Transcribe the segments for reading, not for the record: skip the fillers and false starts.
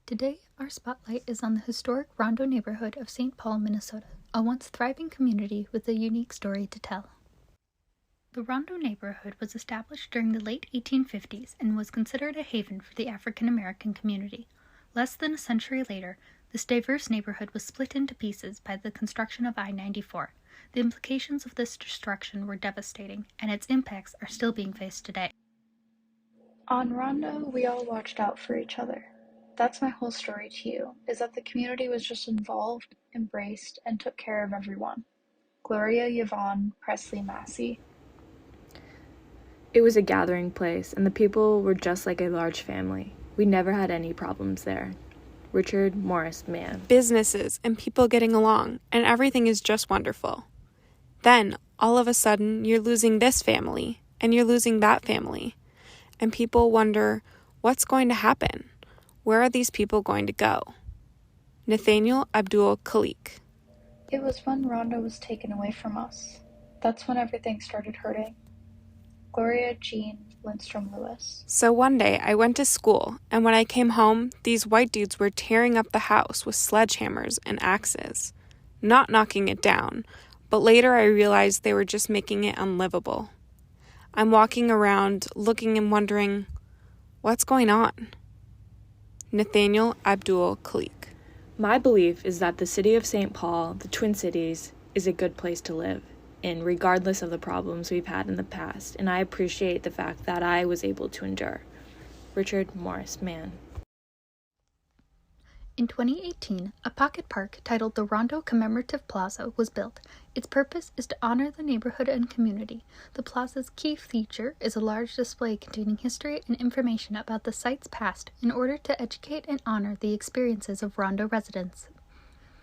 Today, our spotlight is on the historic Rondo neighborhood of St. Paul, Minnesota, a once thriving community with a unique story to tell. The Rondo neighborhood was established during the late 1850s and was considered a haven for the African American community. Less than a century later, this diverse neighborhood was split into pieces by the construction of I-94. The implications of this destruction were devastating, and its impacts are still being faced today. On Rondo, we all watched out for each other. That's my whole story to you, is that the community was just involved, embraced, and took care of everyone. Gloria Yvonne Presley Massey. It was a gathering place, and the people were just like a large family. We never had any problems there. Richard Morris Mann. Businesses and people getting along, and everything is just wonderful. Then, all of a sudden, you're losing this family, and you're losing that family. And people wonder, what's going to happen? Where are these people going to go? Nathaniel Abdul Khalik. It was when Rondo was taken away from us. That's when everything started hurting. Gloria Jean Lindstrom Lewis. So one day, I went to school, and when I came home, these white dudes were tearing up the house with sledgehammers and axes. Not knocking it down, but later I realized they were just making it unlivable. I'm walking around, looking and wondering, what's going on? Nathaniel Abdul Khalik. My belief is that the city of St. Paul, the Twin Cities, is a good place to live in, regardless of the problems we've had in the past, and I appreciate the fact that I was able to endure. Richard Morris Mann. In 2018, a pocket park titled the Rondo Commemorative Plaza was built. Its purpose is to honor the neighborhood and community. The plaza's key feature is a large display containing history and information about the site's past in order to educate and honor the experiences of Rondo residents.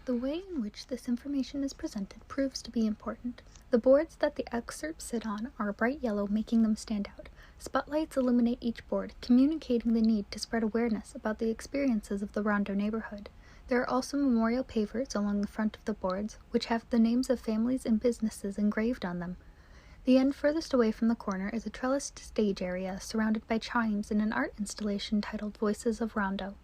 The way in which this information is presented proves to be important. The boards that the excerpts sit on are bright yellow, making them stand out. Spotlights illuminate each board, communicating the need to spread awareness about the experiences of the Rondo neighborhood. There are also memorial pavers along the front of the boards, which have the names of families and businesses engraved on them. The end furthest away from the corner is a trellised stage area surrounded by chimes and an art installation titled Voices of Rondo.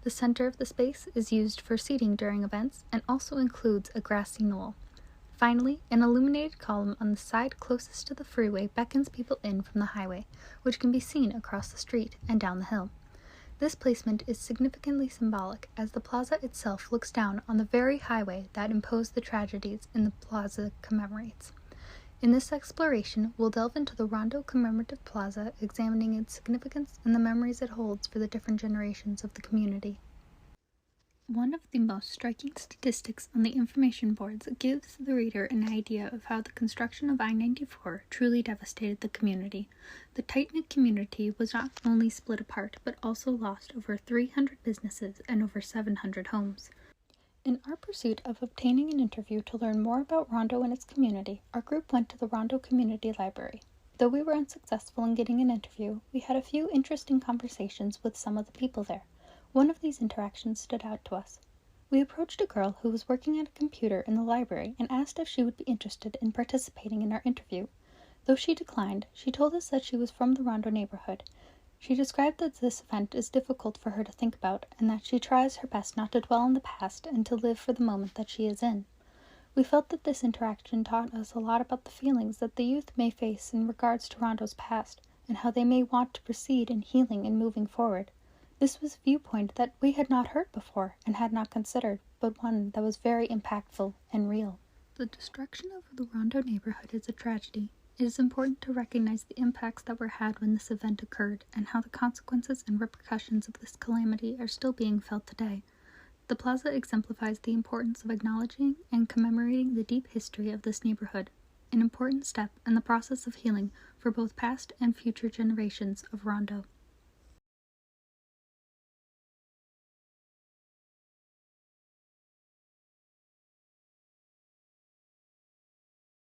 The center of the space is used for seating during events and also includes a grassy knoll. Finally, an illuminated column on the side closest to the freeway beckons people in from the highway, which can be seen across the street and down the hill. This placement is significantly symbolic, as the plaza itself looks down on the very highway that imposed the tragedies the plaza commemorates. In this exploration, we'll delve into the Rondo Commemorative Plaza, examining its significance and the memories it holds for the different generations of the community. One of the most striking statistics on the information boards gives the reader an idea of how the construction of I-94 truly devastated the community. The tight-knit community was not only split apart, but also lost over 300 businesses and over 700 homes. In our pursuit of obtaining an interview to learn more about Rondo and its community, our group went to the Rondo Community Library. Though we were unsuccessful in getting an interview, we had a few interesting conversations with some of the people there. One of these interactions stood out to us. We approached a girl who was working at a computer in the library and asked if she would be interested in participating in our interview. Though she declined, she told us that she was from the Rondo neighborhood. She described that this event is difficult for her to think about and that she tries her best not to dwell on the past and to live for the moment that she is in. We felt that this interaction taught us a lot about the feelings that the youth may face in regards to Rondo's past and how they may want to proceed in healing and moving forward. This was a viewpoint that we had not heard before and had not considered, but one that was very impactful and real. The destruction of the Rondo neighborhood is a tragedy. It is important to recognize the impacts that were had when this event occurred and how the consequences and repercussions of this calamity are still being felt today. The plaza exemplifies the importance of acknowledging and commemorating the deep history of this neighborhood, an important step in the process of healing for both past and future generations of Rondo.